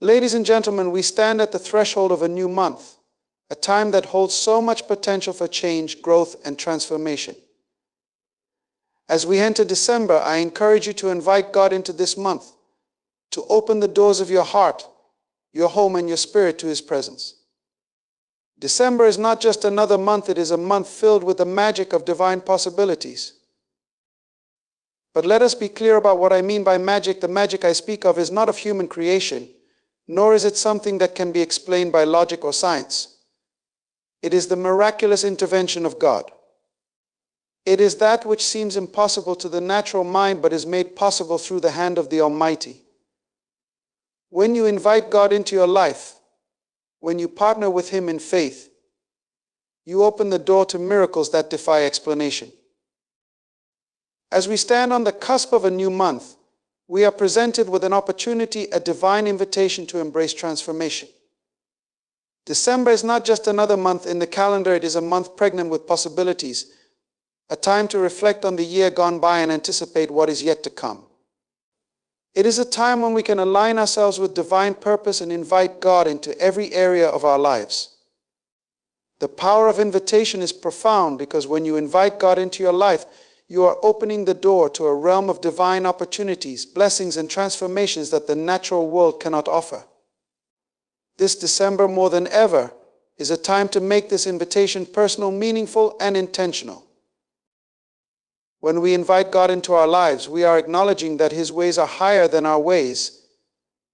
Ladies and gentlemen, we stand at the threshold of a new month, a time that holds so much potential for change, growth, and transformation. As we enter December, I encourage you to invite God into this month, to open the doors of your heart, your home, and your spirit to His presence. December is not just another month, it is a month filled with the magic of divine possibilities. But let us be clear about what I mean by magic. The magic I speak of is not of human creation, nor is it something that can be explained by logic or science. It is the miraculous intervention of God. It is that which seems impossible to the natural mind but is made possible through the hand of the Almighty. When you invite God into your life, when you partner with Him in faith, you open the door to miracles that defy explanation. As we stand on the cusp of a new month, we are presented with an opportunity, a divine invitation to embrace transformation. December is not just another month in the calendar, it is a month pregnant with possibilities, a time to reflect on the year gone by and anticipate what is yet to come. It is a time when we can align ourselves with divine purpose and invite God into every area of our lives. The power of invitation is profound because when you invite God into your life, you are opening the door to a realm of divine opportunities, blessings, and transformations that the natural world cannot offer. This December, more than ever, is a time to make this invitation personal, meaningful, and intentional. When we invite God into our lives, we are acknowledging that His ways are higher than our ways,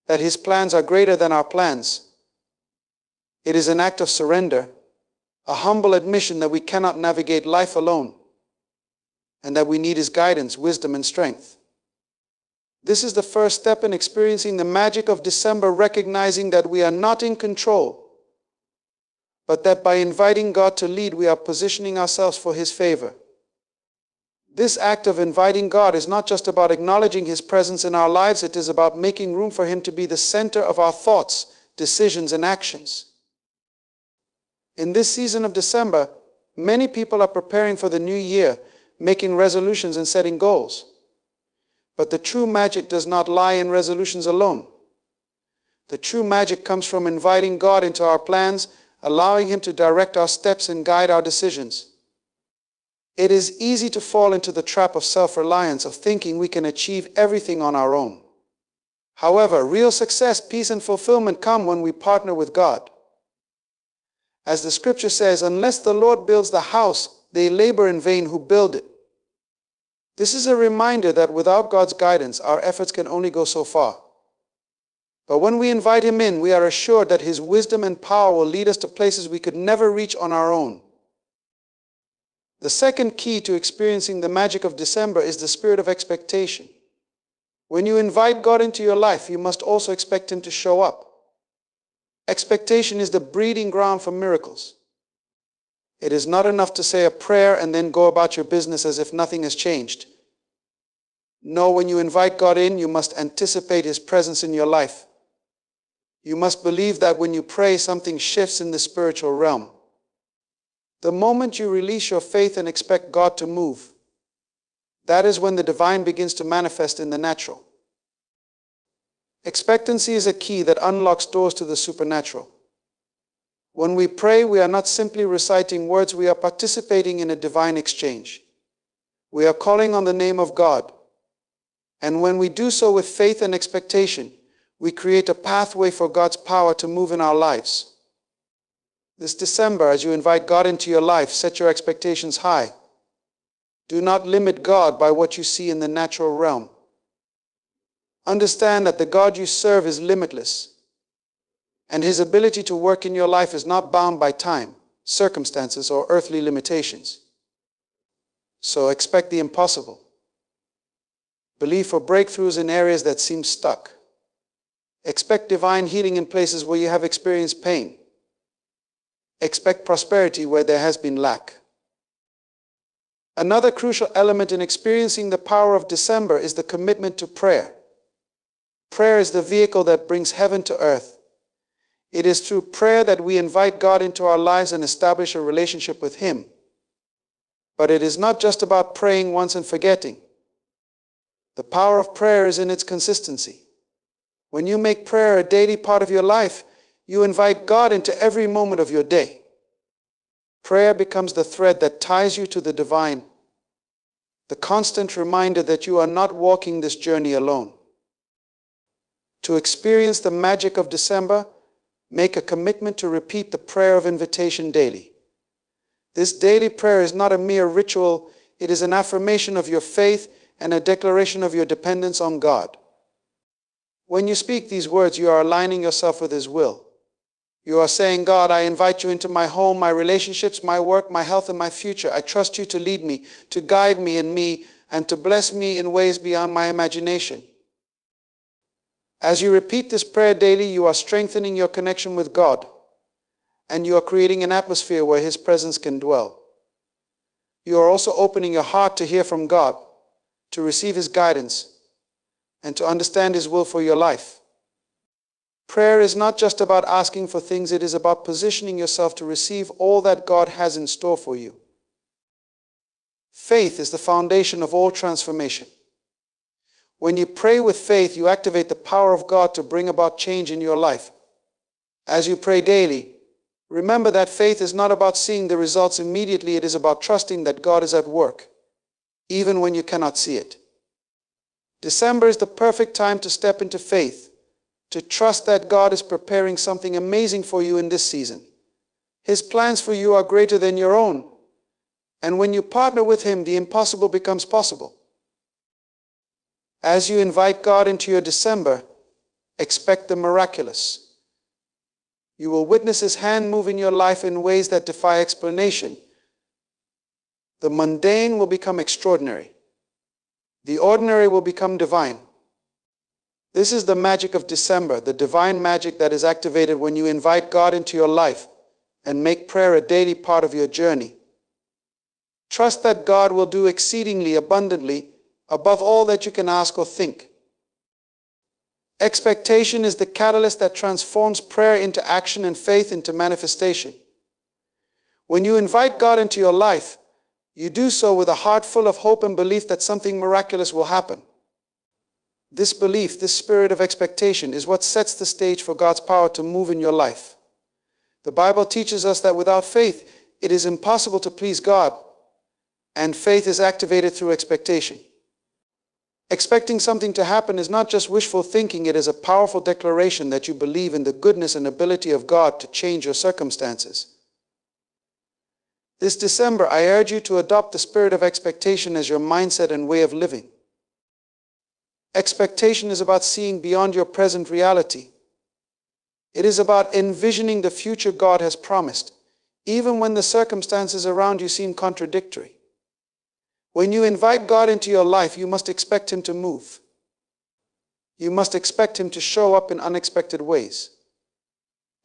that His plans are greater than our plans. It is an act of surrender, a humble admission that we cannot navigate life alone, and that we need His guidance, wisdom, and strength. This is the first step in experiencing the magic of December, recognizing that we are not in control, but that by inviting God to lead, we are positioning ourselves for His favor. This act of inviting God is not just about acknowledging His presence in our lives, it is about making room for Him to be the center of our thoughts, decisions, and actions. In this season of December, many people are preparing for the new year, making resolutions and setting goals. But the true magic does not lie in resolutions alone. The true magic comes from inviting God into our plans, allowing Him to direct our steps and guide our decisions. It is easy to fall into the trap of self-reliance, of thinking we can achieve everything on our own. However, real success, peace, and fulfillment come when we partner with God. As the scripture says, unless the Lord builds the house, they labor in vain who build it. This is a reminder that without God's guidance, our efforts can only go so far. But when we invite Him in, we are assured that His wisdom and power will lead us to places we could never reach on our own. The second key to experiencing the magic of December is the spirit of expectation. When you invite God into your life, you must also expect Him to show up. Expectation is the breeding ground for miracles. It is not enough to say a prayer and then go about your business as if nothing has changed. No, when you invite God in, you must anticipate His presence in your life. You must believe that when you pray, something shifts in the spiritual realm. The moment you release your faith and expect God to move, that is when the divine begins to manifest in the natural. Expectancy is a key that unlocks doors to the supernatural. When we pray, we are not simply reciting words, we are participating in a divine exchange. We are calling on the name of God. And when we do so with faith and expectation, we create a pathway for God's power to move in our lives. This December, as you invite God into your life, set your expectations high. Do not limit God by what you see in the natural realm. Understand that the God you serve is limitless, and His ability to work in your life is not bound by time, circumstances, or earthly limitations. So expect the impossible. Believe for breakthroughs in areas that seem stuck. Expect divine healing in places where you have experienced pain. Expect prosperity where there has been lack. Another crucial element in experiencing the power of December is the commitment to prayer. Prayer is the vehicle that brings heaven to earth. It is through prayer that we invite God into our lives and establish a relationship with Him. But it is not just about praying once and forgetting. The power of prayer is in its consistency. When you make prayer a daily part of your life, you invite God into every moment of your day. Prayer becomes the thread that ties you to the divine, the constant reminder that you are not walking this journey alone. To experience the magic of December, make a commitment to repeat the prayer of invitation daily. This daily prayer is not a mere ritual, it is an affirmation of your faith and a declaration of your dependence on God. When you speak these words, you are aligning yourself with His will. You are saying, God, I invite you into my home, my relationships, my work, my health, and my future. I trust you to lead me, to guide me in me, and to bless me in ways beyond my imagination. As you repeat this prayer daily, you are strengthening your connection with God, and you are creating an atmosphere where His presence can dwell. You are also opening your heart to hear from God, to receive His guidance, and to understand His will for your life. Prayer is not just about asking for things, it is about positioning yourself to receive all that God has in store for you. Faith is the foundation of all transformation. When you pray with faith, you activate the power of God to bring about change in your life. As you pray daily, remember that faith is not about seeing the results immediately, it is about trusting that God is at work, even when you cannot see it. December is the perfect time to step into faith, to trust that God is preparing something amazing for you in this season. His plans for you are greater than your own, and when you partner with Him, the impossible becomes possible. As you invite God into your December, expect the miraculous. You will witness His hand move in your life in ways that defy explanation. The mundane will become extraordinary. The ordinary will become divine. This is the magic of December, the divine magic that is activated when you invite God into your life and make prayer a daily part of your journey. Trust that God will do exceedingly abundantly above all that you can ask or think. Expectation is the catalyst that transforms prayer into action and faith into manifestation. When you invite God into your life, you do so with a heart full of hope and belief that something miraculous will happen. This belief, this spirit of expectation, is what sets the stage for God's power to move in your life. The Bible teaches us that without faith, it is impossible to please God, and faith is activated through expectation. Expecting something to happen is not just wishful thinking, it is a powerful declaration that you believe in the goodness and ability of God to change your circumstances. This December, I urge you to adopt the spirit of expectation as your mindset and way of living. Expectation is about seeing beyond your present reality. It is about envisioning the future God has promised, even when the circumstances around you seem contradictory. When you invite God into your life, you must expect Him to move. You must expect Him to show up in unexpected ways.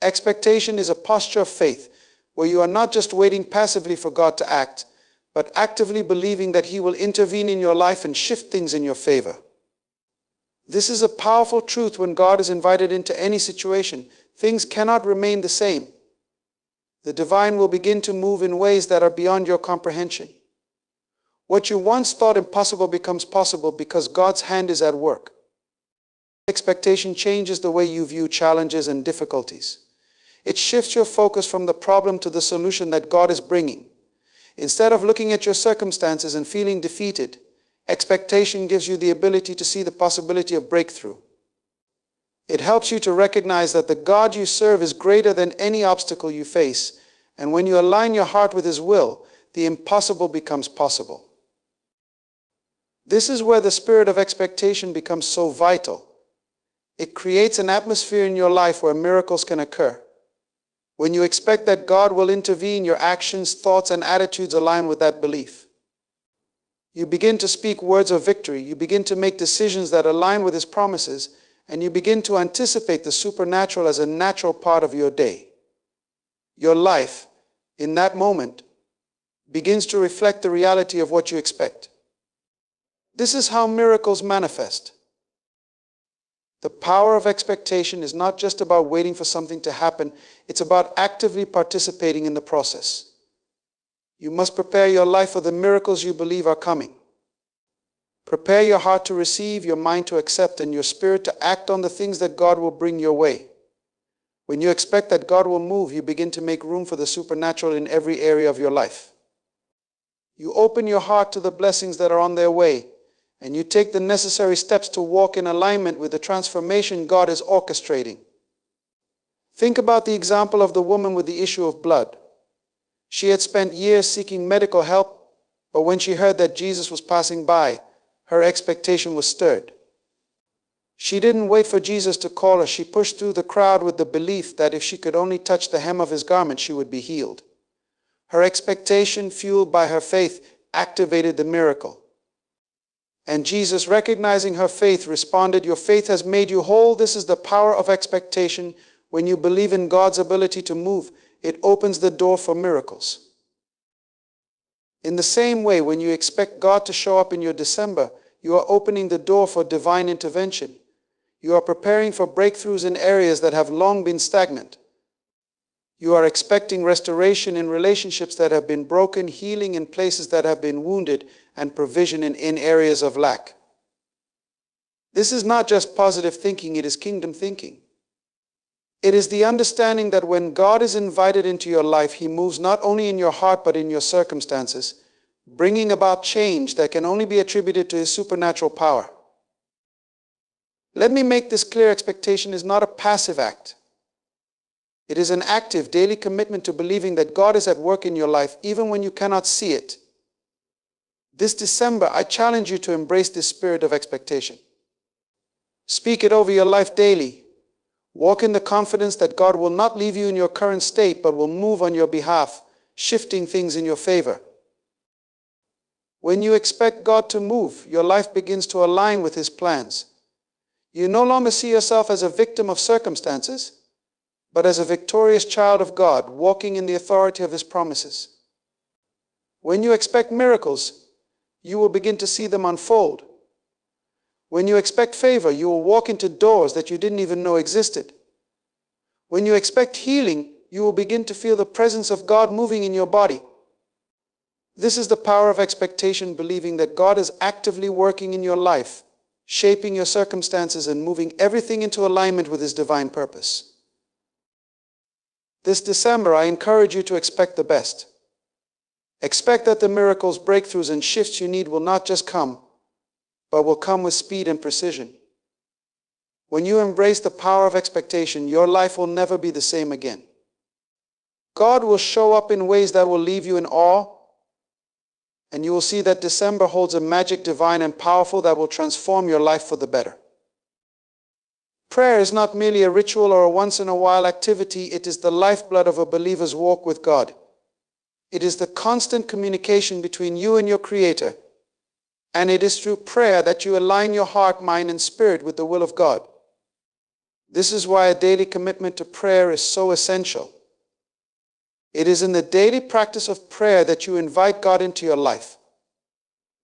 Expectation is a posture of faith, where you are not just waiting passively for God to act, but actively believing that He will intervene in your life and shift things in your favor. This is a powerful truth. When God is invited into any situation, things cannot remain the same. The divine will begin to move in ways that are beyond your comprehension. What you once thought impossible becomes possible because God's hand is at work. Expectation changes the way you view challenges and difficulties. It shifts your focus from the problem to the solution that God is bringing. Instead of looking at your circumstances and feeling defeated, expectation gives you the ability to see the possibility of breakthrough. It helps you to recognize that the God you serve is greater than any obstacle you face, and when you align your heart with His will, the impossible becomes possible. This is where the spirit of expectation becomes so vital. It creates an atmosphere in your life where miracles can occur. When you expect that God will intervene, your actions, thoughts, and attitudes align with that belief. You begin to speak words of victory. You begin to make decisions that align with His promises, and you begin to anticipate the supernatural as a natural part of your day. Your life, in that moment, begins to reflect the reality of what you expect. This is how miracles manifest. The power of expectation is not just about waiting for something to happen, it's about actively participating in the process. You must prepare your life for the miracles you believe are coming. Prepare your heart to receive, your mind to accept, and your spirit to act on the things that God will bring your way. When you expect that God will move, you begin to make room for the supernatural in every area of your life. You open your heart to the blessings that are on their way, and you take the necessary steps to walk in alignment with the transformation God is orchestrating. Think about the example of the woman with the issue of blood. She had spent years seeking medical help, but when she heard that Jesus was passing by, her expectation was stirred. She didn't wait for Jesus to call her. She pushed through the crowd with the belief that if she could only touch the hem of his garment, she would be healed. Her expectation, fueled by her faith, activated the miracle. And Jesus, recognizing her faith, responded, "Your faith has made you whole." This is the power of expectation. When you believe in God's ability to move, it opens the door for miracles. In the same way, when you expect God to show up in your December, you are opening the door for divine intervention. You are preparing for breakthroughs in areas that have long been stagnant. You are expecting restoration in relationships that have been broken, healing in places that have been wounded, and provision in areas of lack. This is not just positive thinking, it is kingdom thinking. It is the understanding that when God is invited into your life, he moves not only in your heart but in your circumstances, bringing about change that can only be attributed to his supernatural power. Let me make this clear: expectation is not a passive act. It is an active, daily commitment to believing that God is at work in your life even when you cannot see it. This December, I challenge you to embrace this spirit of expectation. Speak it over your life daily. Walk in the confidence that God will not leave you in your current state, but will move on your behalf, shifting things in your favor. When you expect God to move, your life begins to align with his plans. You no longer see yourself as a victim of circumstances, but as a victorious child of God, walking in the authority of his promises. When you expect miracles, you will begin to see them unfold. When you expect favor, you will walk into doors that you didn't even know existed. When you expect healing, you will begin to feel the presence of God moving in your body. This is the power of expectation, believing that God is actively working in your life, shaping your circumstances and moving everything into alignment with his divine purpose. This December, I encourage you to expect the best. Expect that the miracles, breakthroughs, and shifts you need will not just come, but will come with speed and precision. When you embrace the power of expectation, your life will never be the same again. God will show up in ways that will leave you in awe, and you will see that December holds a magic, divine, and powerful that will transform your life for the better. Prayer is not merely a ritual or a once-in-a-while activity. It is the lifeblood of a believer's walk with God. It is the constant communication between you and your Creator. And it is through prayer that you align your heart, mind, and spirit with the will of God. This is why a daily commitment to prayer is so essential. It is in the daily practice of prayer that you invite God into your life,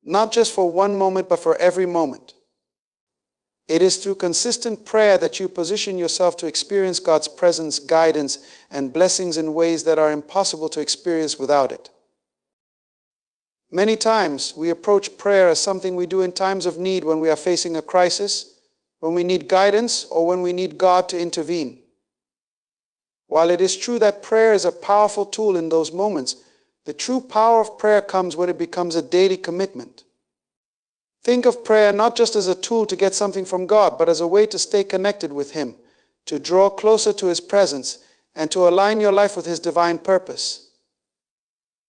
not just for one moment, but for every moment. It is through consistent prayer that you position yourself to experience God's presence, guidance, and blessings in ways that are impossible to experience without it. Many times we approach prayer as something we do in times of need, when we are facing a crisis, when we need guidance, or when we need God to intervene. While it is true that prayer is a powerful tool in those moments, the true power of prayer comes when it becomes a daily commitment. Think of prayer not just as a tool to get something from God, but as a way to stay connected with him, to draw closer to his presence, and to align your life with his divine purpose.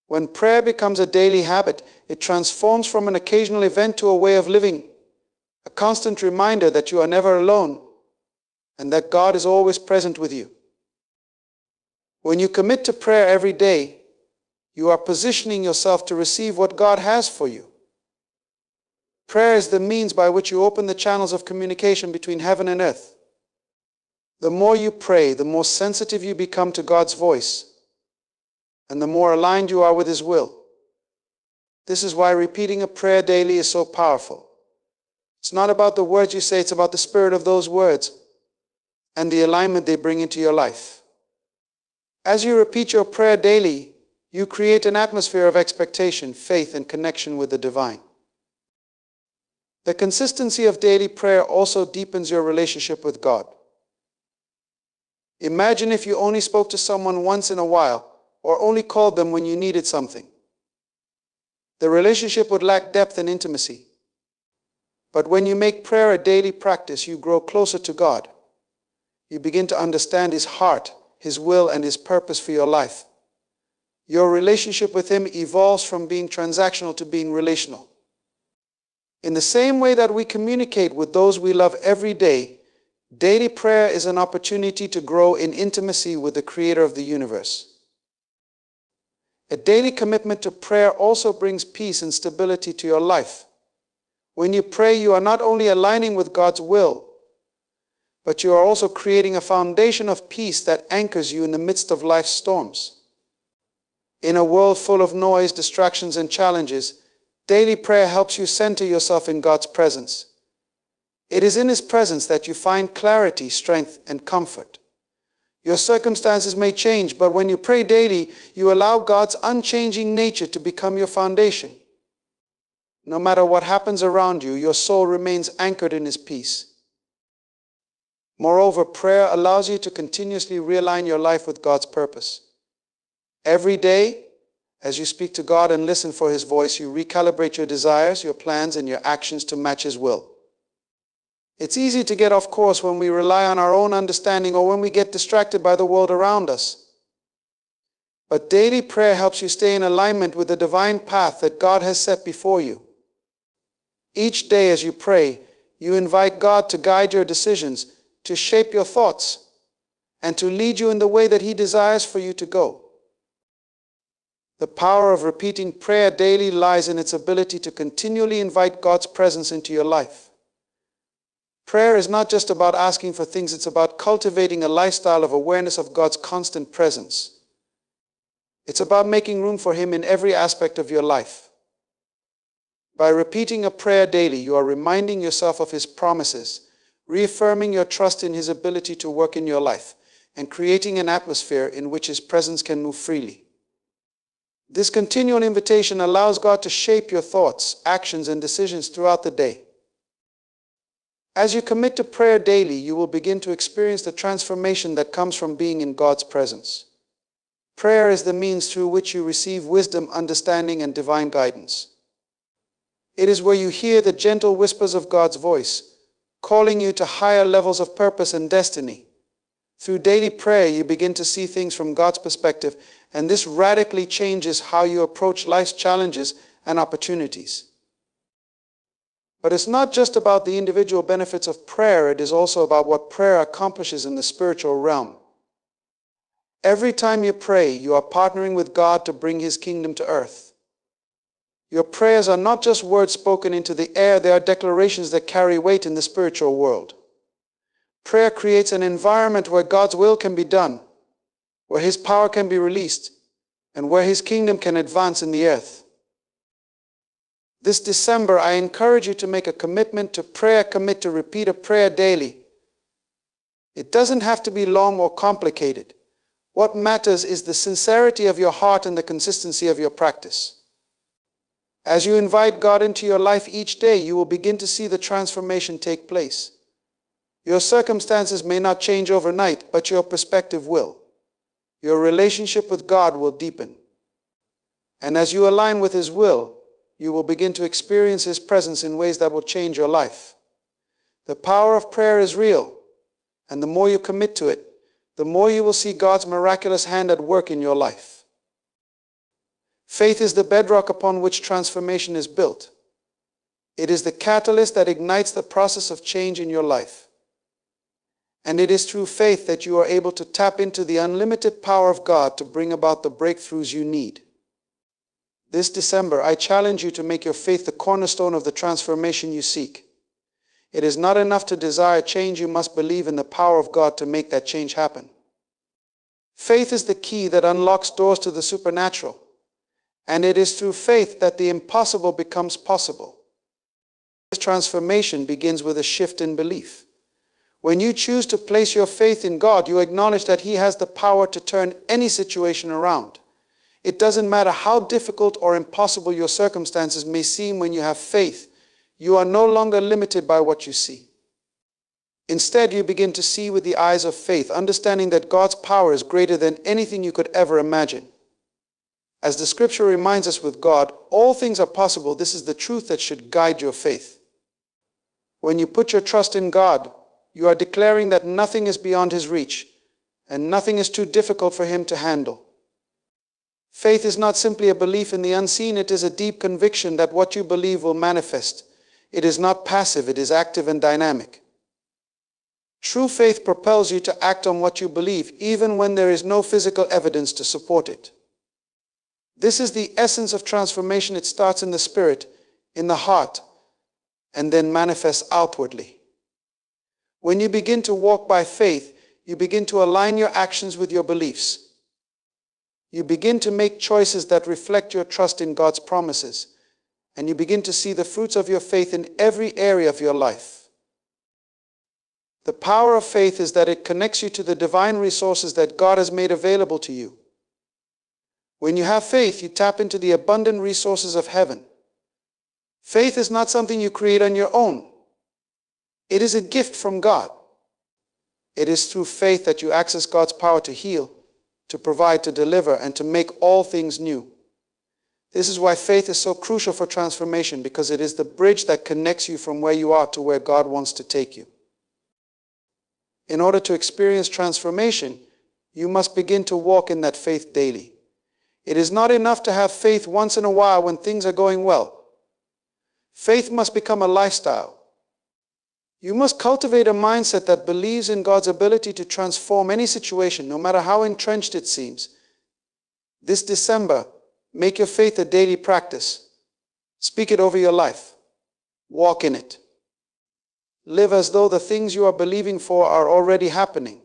When prayer becomes a daily habit, it transforms from an occasional event to a way of living, a constant reminder that you are never alone and that God is always present with you. When you commit to prayer every day, you are positioning yourself to receive what God has for you. Prayer is the means by which you open the channels of communication between heaven and earth. The more you pray, the more sensitive you become to God's voice, and the more aligned you are with his will. This is why repeating a prayer daily is so powerful. It's not about the words you say, it's about the spirit of those words and the alignment they bring into your life. As you repeat your prayer daily, you create an atmosphere of expectation, faith, and connection with the divine. The consistency of daily prayer also deepens your relationship with God. Imagine if you only spoke to someone once in a while, or only called them when you needed something. The relationship would lack depth and intimacy. But when you make prayer a daily practice, you grow closer to God. You begin to understand His heart, His will, and His purpose for your life. Your relationship with Him evolves from being transactional to being relational. In the same way that we communicate with those we love every day, daily prayer is an opportunity to grow in intimacy with the Creator of the universe. A daily commitment to prayer also brings peace and stability to your life. When you pray, you are not only aligning with God's will, but you are also creating a foundation of peace that anchors you in the midst of life's storms. In a world full of noise, distractions, and challenges, daily prayer helps you center yourself in God's presence. It is in His presence that you find clarity, strength, and comfort. Your circumstances may change, but when you pray daily, you allow God's unchanging nature to become your foundation. No matter what happens around you, your soul remains anchored in His peace. Moreover, prayer allows you to continuously realign your life with God's purpose. Every day, as you speak to God and listen for His voice, you recalibrate your desires, your plans, and your actions to match His will. It's easy to get off course when we rely on our own understanding or when we get distracted by the world around us. But daily prayer helps you stay in alignment with the divine path that God has set before you. Each day as you pray, you invite God to guide your decisions, to shape your thoughts, and to lead you in the way that He desires for you to go. The power of repeating prayer daily lies in its ability to continually invite God's presence into your life. Prayer is not just about asking for things, it's about cultivating a lifestyle of awareness of God's constant presence. It's about making room for Him in every aspect of your life. By repeating a prayer daily, you are reminding yourself of His promises, reaffirming your trust in His ability to work in your life, and creating an atmosphere in which His presence can move freely. This continual invitation allows God to shape your thoughts, actions, and decisions throughout the day. As you commit to prayer daily, you will begin to experience the transformation that comes from being in God's presence. Prayer is the means through which you receive wisdom, understanding, and divine guidance. It is where you hear the gentle whispers of God's voice, calling you to higher levels of purpose and destiny. Through daily prayer, you begin to see things from God's perspective, and this radically changes how you approach life's challenges and opportunities. But it's not just about the individual benefits of prayer, it is also about what prayer accomplishes in the spiritual realm. Every time you pray, you are partnering with God to bring His kingdom to earth. Your prayers are not just words spoken into the air, they are declarations that carry weight in the spiritual world. Prayer creates an environment where God's will can be done, where His power can be released, and where His kingdom can advance in the earth. This December, I encourage you to make a commitment to prayer. Commit to repeat a prayer daily. It doesn't have to be long or complicated. What matters is the sincerity of your heart and the consistency of your practice. As you invite God into your life each day, you will begin to see the transformation take place. Your circumstances may not change overnight, but your perspective will. Your relationship with God will deepen. And as you align with His will, you will begin to experience His presence in ways that will change your life. The power of prayer is real, and the more you commit to it, the more you will see God's miraculous hand at work in your life. Faith is the bedrock upon which transformation is built. It is the catalyst that ignites the process of change in your life. And it is through faith that you are able to tap into the unlimited power of God to bring about the breakthroughs you need. This December, I challenge you to make your faith the cornerstone of the transformation you seek. It is not enough to desire change, you must believe in the power of God to make that change happen. Faith is the key that unlocks doors to the supernatural, and it is through faith that the impossible becomes possible. This transformation begins with a shift in belief. When you choose to place your faith in God, you acknowledge that He has the power to turn any situation around. It doesn't matter how difficult or impossible your circumstances may seem. When you have faith, You are no longer limited by what you see. Instead, you begin to see with the eyes of faith, understanding that God's power is greater than anything you could ever imagine. As the scripture reminds us, with God, all things are possible. This is the truth that should guide your faith. When you put your trust in God, you are declaring that nothing is beyond His reach, and nothing is too difficult for Him to handle. Faith is not simply a belief in the unseen, it is a deep conviction that what you believe will manifest. It is not passive, it is active and dynamic. True faith propels you to act on what you believe, even when there is no physical evidence to support it. This is the essence of transformation. It starts in the spirit, in the heart, and then manifests outwardly. When you begin to walk by faith, you begin to align your actions with your beliefs. You begin to make choices that reflect your trust in God's promises, and you begin to see the fruits of your faith in every area of your life. The power of faith is that it connects you to the divine resources that God has made available to you. When you have faith, you tap into the abundant resources of heaven. Faith is not something you create on your own. It is a gift from God. It is through faith that you access God's power to heal, to provide, to deliver, and to make all things new. This is why faith is so crucial for transformation, because it is the bridge that connects you from where you are to where God wants to take you. In order to experience transformation, you must begin to walk in that faith daily. It is not enough to have faith once in a while when things are going well. Faith must become a lifestyle. You must cultivate a mindset that believes in God's ability to transform any situation, no matter how entrenched it seems. This December, make your faith a daily practice. Speak it over your life. Walk in it. Live as though the things you are believing for are already happening.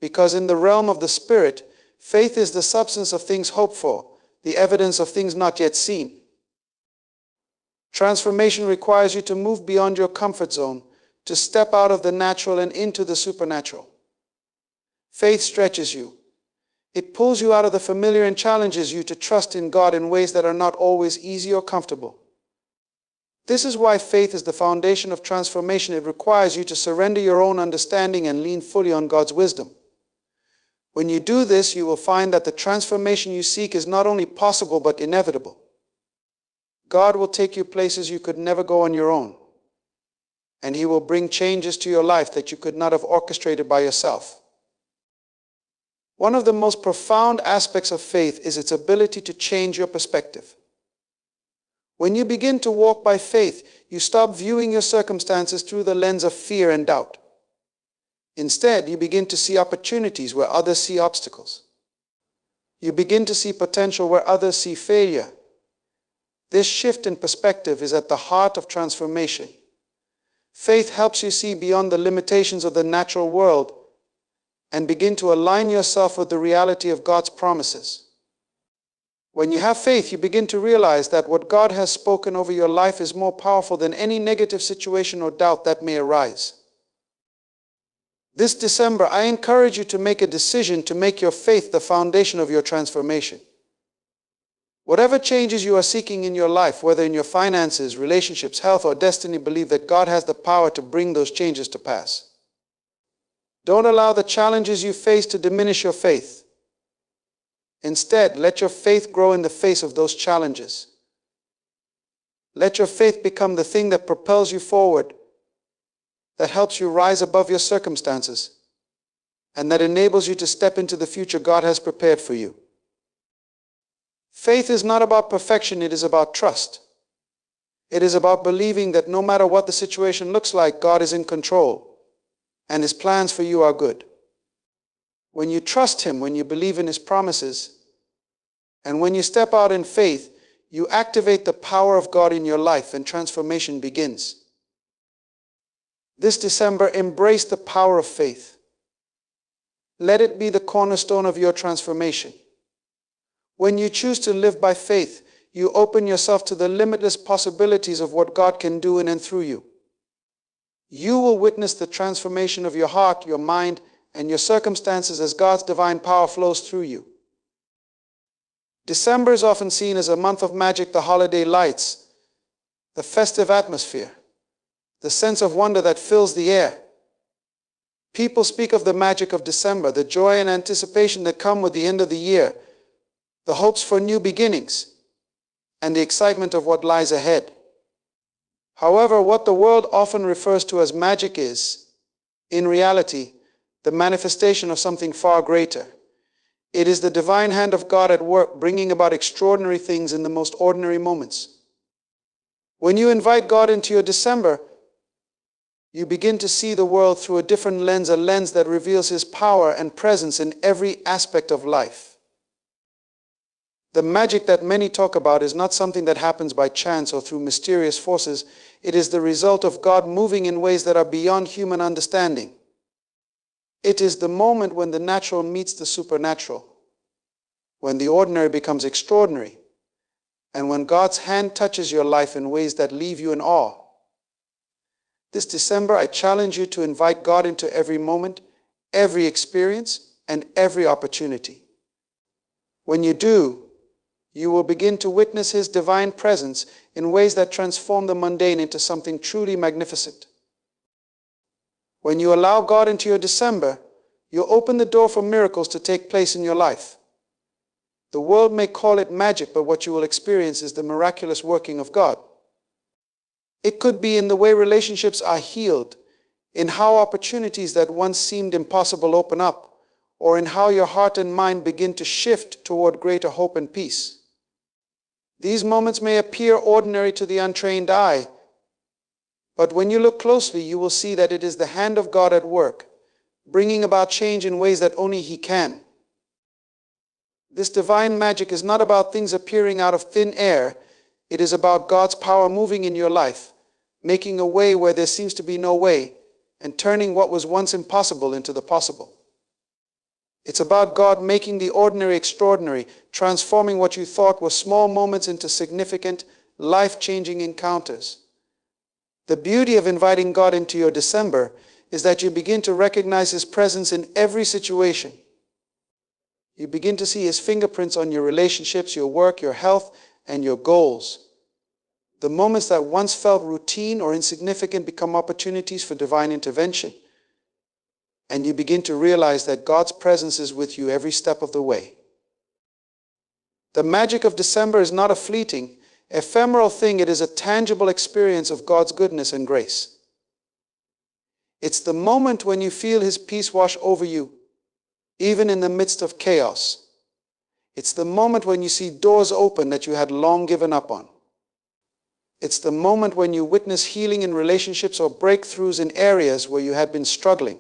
Because in the realm of the Spirit, faith is the substance of things hoped for, the evidence of things not yet seen. Transformation requires you to move beyond your comfort zone, to step out of the natural and into the supernatural. Faith stretches you. It pulls you out of the familiar and challenges you to trust in God in ways that are not always easy or comfortable. This is why faith is the foundation of transformation. It requires you to surrender your own understanding and lean fully on God's wisdom. When you do this, you will find that the transformation you seek is not only possible but inevitable. God will take you places you could never go on your own, and He will bring changes to your life that you could not have orchestrated by yourself. One of the most profound aspects of faith is its ability to change your perspective. When you begin to walk by faith, you stop viewing your circumstances through the lens of fear and doubt. Instead, you begin to see opportunities where others see obstacles. You begin to see potential where others see failure. This shift in perspective is at the heart of transformation. Faith helps you see beyond the limitations of the natural world and begin to align yourself with the reality of God's promises. When you have faith, you begin to realize that what God has spoken over your life is more powerful than any negative situation or doubt that may arise. This December, I encourage you to make a decision to make your faith the foundation of your transformation. Whatever changes you are seeking in your life, whether in your finances, relationships, health, or destiny, believe that God has the power to bring those changes to pass. Don't allow the challenges you face to diminish your faith. Instead, let your faith grow in the face of those challenges. Let your faith become the thing that propels you forward, that helps you rise above your circumstances, and that enables you to step into the future God has prepared for you. Faith is not about perfection, it is about trust. It is about believing that no matter what the situation looks like, God is in control, and His plans for you are good. When you trust Him, when you believe in His promises, and when you step out in faith, you activate the power of God in your life and transformation begins. This December, embrace the power of faith. Let it be the cornerstone of your transformation. When you choose to live by faith, you open yourself to the limitless possibilities of what God can do in and through you. You will witness the transformation of your heart, your mind, and your circumstances as God's divine power flows through you. December is often seen as a month of magic, the holiday lights, the festive atmosphere, the sense of wonder that fills the air. People speak of the magic of December, the joy and anticipation that come with the end of the year, the hopes for new beginnings, and the excitement of what lies ahead. However, what the world often refers to as magic is, in reality, the manifestation of something far greater. It is the divine hand of God at work, bringing about extraordinary things in the most ordinary moments. When you invite God into your December, you begin to see the world through a different lens, a lens that reveals His power and presence in every aspect of life. The magic that many talk about is not something that happens by chance or through mysterious forces. It is the result of God moving in ways that are beyond human understanding. It is the moment when the natural meets the supernatural, when the ordinary becomes extraordinary, and when God's hand touches your life in ways that leave you in awe. This December, I challenge you to invite God into every moment, every experience, and every opportunity. When you do, you will begin to witness His divine presence in ways that transform the mundane into something truly magnificent. When you allow God into your December, you'll open the door for miracles to take place in your life. The world may call it magic, but what you will experience is the miraculous working of God. It could be in the way relationships are healed, in how opportunities that once seemed impossible open up, or in how your heart and mind begin to shift toward greater hope and peace. These moments may appear ordinary to the untrained eye, but when you look closely, you will see that it is the hand of God at work, bringing about change in ways that only He can. This divine magic is not about things appearing out of thin air. It is about God's power moving in your life, making a way where there seems to be no way, and turning what was once impossible into the possible. It's about God making the ordinary extraordinary, transforming what you thought were small moments into significant, life-changing encounters. The beauty of inviting God into your December is that you begin to recognize His presence in every situation. You begin to see His fingerprints on your relationships, your work, your health, and your goals. The moments that once felt routine or insignificant become opportunities for divine intervention. And you begin to realize that God's presence is with you every step of the way. The magic of December is not a fleeting, ephemeral thing. It is a tangible experience of God's goodness and grace. It's the moment when you feel His peace wash over you, even in the midst of chaos. It's the moment when you see doors open that you had long given up on. It's the moment when you witness healing in relationships or breakthroughs in areas where you had been struggling.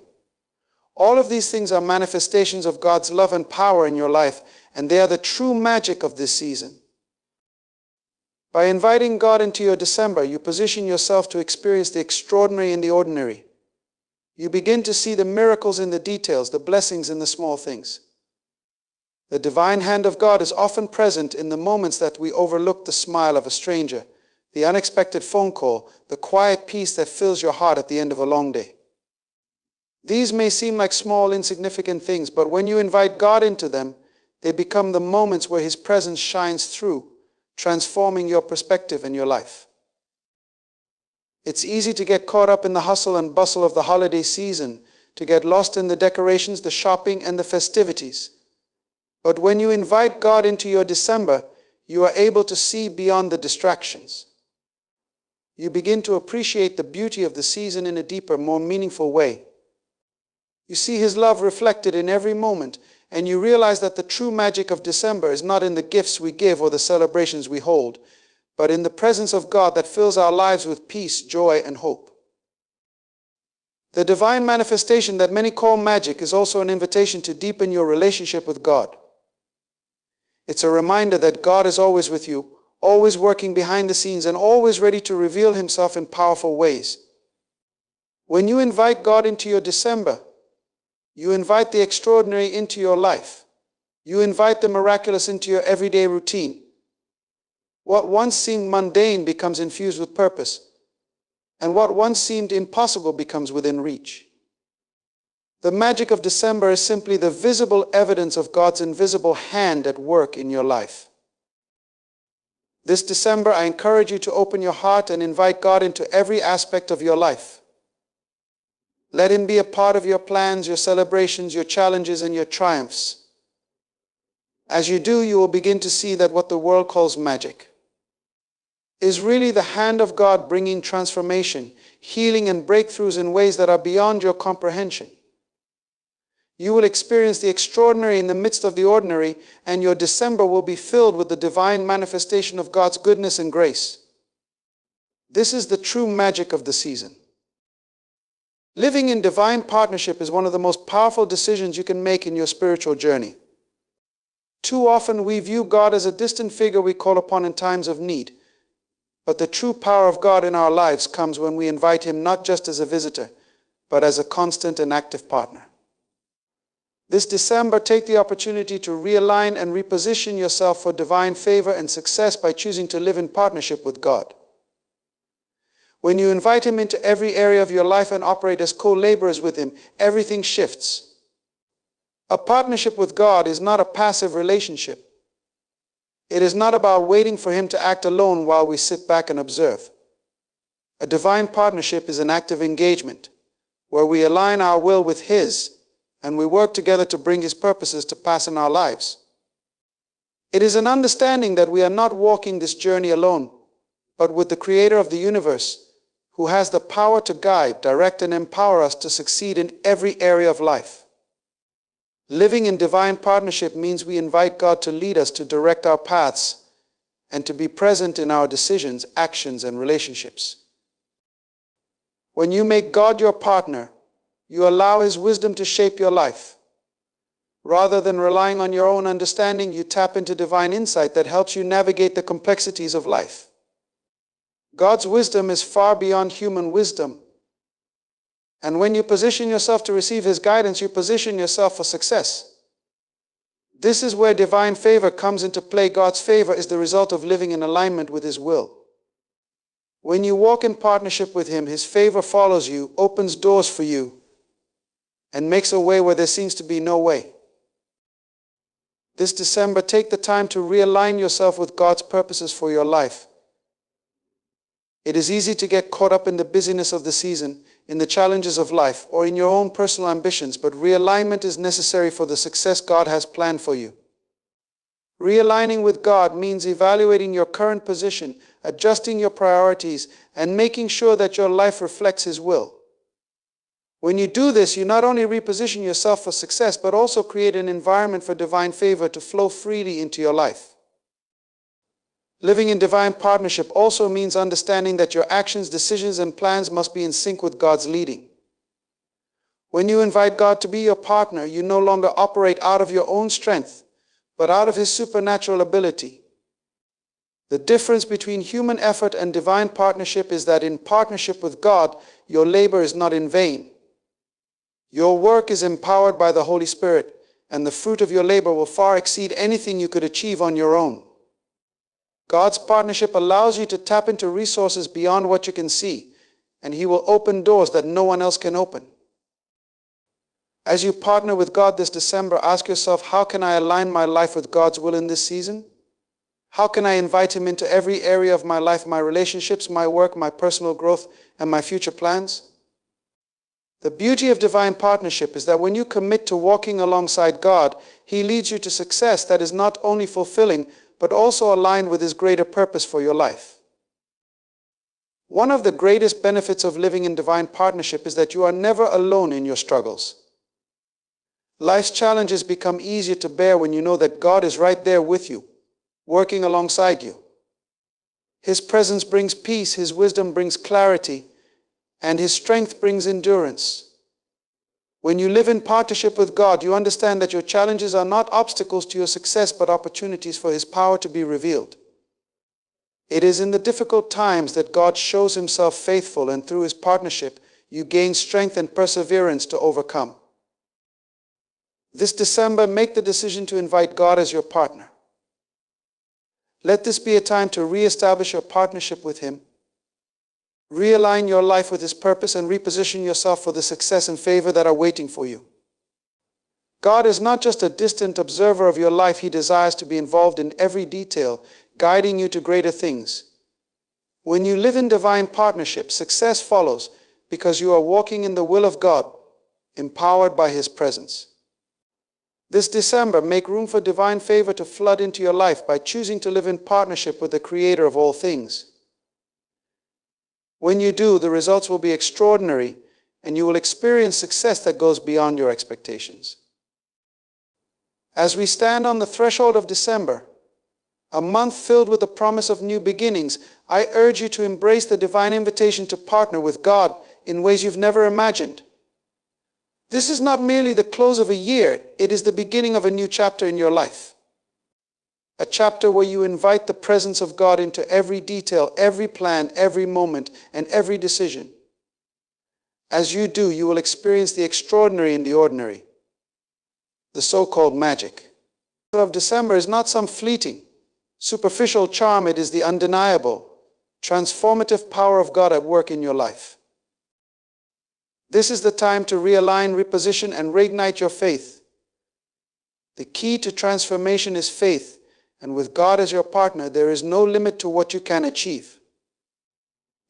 All of these things are manifestations of God's love and power in your life, and they are the true magic of this season. By inviting God into your December, you position yourself to experience the extraordinary in the ordinary. You begin to see the miracles in the details, the blessings in the small things. The divine hand of God is often present in the moments that we overlook: the smile of a stranger, the unexpected phone call, the quiet peace that fills your heart at the end of a long day. These may seem like small, insignificant things, but when you invite God into them, they become the moments where His presence shines through, transforming your perspective and your life. It's easy to get caught up in the hustle and bustle of the holiday season, to get lost in the decorations, the shopping, and the festivities. But when you invite God into your December, you are able to see beyond the distractions. You begin to appreciate the beauty of the season in a deeper, more meaningful way. You see His love reflected in every moment, and you realize that the true magic of December is not in the gifts we give or the celebrations we hold, but in the presence of God that fills our lives with peace, joy, and hope. The divine manifestation that many call magic is also an invitation to deepen your relationship with God. It's a reminder that God is always with you, always working behind the scenes, and always ready to reveal Himself in powerful ways. When you invite God into your December, you invite the extraordinary into your life. You invite the miraculous into your everyday routine. What once seemed mundane becomes infused with purpose, and what once seemed impossible becomes within reach. The magic of December is simply the visible evidence of God's invisible hand at work in your life. This December, I encourage you to open your heart and invite God into every aspect of your life. Let Him be a part of your plans, your celebrations, your challenges, and your triumphs. As you do, you will begin to see that what the world calls magic is really the hand of God bringing transformation, healing, and breakthroughs in ways that are beyond your comprehension. You will experience the extraordinary in the midst of the ordinary, and your December will be filled with the divine manifestation of God's goodness and grace. This is the true magic of the season. Living in divine partnership is one of the most powerful decisions you can make in your spiritual journey. Too often we view God as a distant figure we call upon in times of need. But the true power of God in our lives comes when we invite Him not just as a visitor, but as a constant and active partner. This December, take the opportunity to realign and reposition yourself for divine favor and success by choosing to live in partnership with God. When you invite Him into every area of your life and operate as co-laborers with Him, everything shifts. A partnership with God is not a passive relationship. It is not about waiting for Him to act alone while we sit back and observe. A divine partnership is an active engagement where we align our will with His and we work together to bring His purposes to pass in our lives. It is an understanding that we are not walking this journey alone, but with the Creator of the universe, who has the power to guide, direct, and empower us to succeed in every area of life. Living in divine partnership means we invite God to lead us, to direct our paths, and to be present in our decisions, actions, and relationships. When you make God your partner, you allow His wisdom to shape your life. Rather than relying on your own understanding, you tap into divine insight that helps you navigate the complexities of life. God's wisdom is far beyond human wisdom. And when you position yourself to receive His guidance, you position yourself for success. This is where divine favor comes into play. God's favor is the result of living in alignment with His will. When you walk in partnership with Him, His favor follows you, opens doors for you, and makes a way where there seems to be no way. This December, take the time to realign yourself with God's purposes for your life. It is easy to get caught up in the busyness of the season, in the challenges of life, or in your own personal ambitions, but realignment is necessary for the success God has planned for you. Realigning with God means evaluating your current position, adjusting your priorities, and making sure that your life reflects His will. When you do this, you not only reposition yourself for success, but also create an environment for divine favor to flow freely into your life. Living in divine partnership also means understanding that your actions, decisions, and plans must be in sync with God's leading. When you invite God to be your partner, you no longer operate out of your own strength, but out of His supernatural ability. The difference between human effort and divine partnership is that in partnership with God, your labor is not in vain. Your work is empowered by the Holy Spirit, and the fruit of your labor will far exceed anything you could achieve on your own. God's partnership allows you to tap into resources beyond what you can see, and He will open doors that no one else can open. As you partner with God this December, ask yourself, how can I align my life with God's will in this season? How can I invite Him into every area of my life, my relationships, my work, my personal growth, and my future plans? The beauty of divine partnership is that when you commit to walking alongside God, He leads you to success that is not only fulfilling, but also aligned with His greater purpose for your life. One of the greatest benefits of living in divine partnership is that you are never alone in your struggles. Life's challenges become easier to bear when you know that God is right there with you, working alongside you. His presence brings peace, His wisdom brings clarity, and His strength brings endurance. When you live in partnership with God, you understand that your challenges are not obstacles to your success, but opportunities for His power to be revealed. It is in the difficult times that God shows Himself faithful, and through His partnership, you gain strength and perseverance to overcome. This December, make the decision to invite God as your partner. Let this be a time to reestablish your partnership with Him. Realign your life with His purpose and reposition yourself for the success and favor that are waiting for you. God is not just a distant observer of your life. He desires to be involved in every detail, guiding you to greater things. When you live in divine partnership, success follows because you are walking in the will of God, empowered by His presence. This December, make room for divine favor to flood into your life by choosing to live in partnership with the Creator of all things. When you do, the results will be extraordinary, and you will experience success that goes beyond your expectations. As we stand on the threshold of December, a month filled with the promise of new beginnings, I urge you to embrace the divine invitation to partner with God in ways you've never imagined. This is not merely the close of a year, it is the beginning of a new chapter in your life. A chapter where you invite the presence of God into every detail, every plan, every moment, and every decision. As you do, you will experience the extraordinary in the ordinary, the so-called magic. The month of December is not some fleeting, superficial charm, it is the undeniable, transformative power of God at work in your life. This is the time to realign, reposition, and reignite your faith. The key to transformation is faith, and with God as your partner, there is no limit to what you can achieve.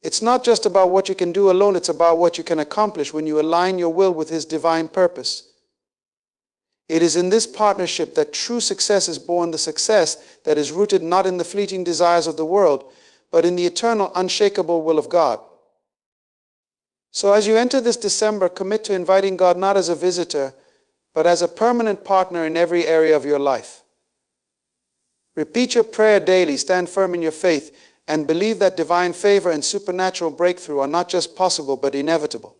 It's not just about what you can do alone, it's about what you can accomplish when you align your will with His divine purpose. It is in this partnership that true success is born, the success that is rooted not in the fleeting desires of the world, but in the eternal, unshakable will of God. So as you enter this December, commit to inviting God not as a visitor, but as a permanent partner in every area of your life. Repeat your prayer daily, stand firm in your faith, and believe that divine favor and supernatural breakthrough are not just possible, but inevitable.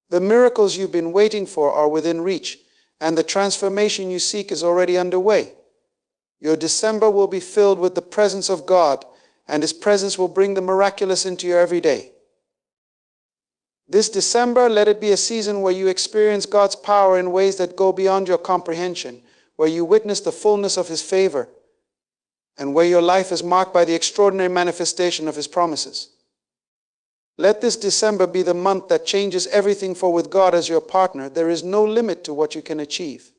The miracles you've been waiting for are within reach, and the transformation you seek is already underway. Your December will be filled with the presence of God, and His presence will bring the miraculous into your everyday. This December, let it be a season where you experience God's power in ways that go beyond your comprehension, where you witness the fullness of His favor, and where your life is marked by the extraordinary manifestation of His promises. Let this December be the month that changes everything, for with God as your partner, there is no limit to what you can achieve.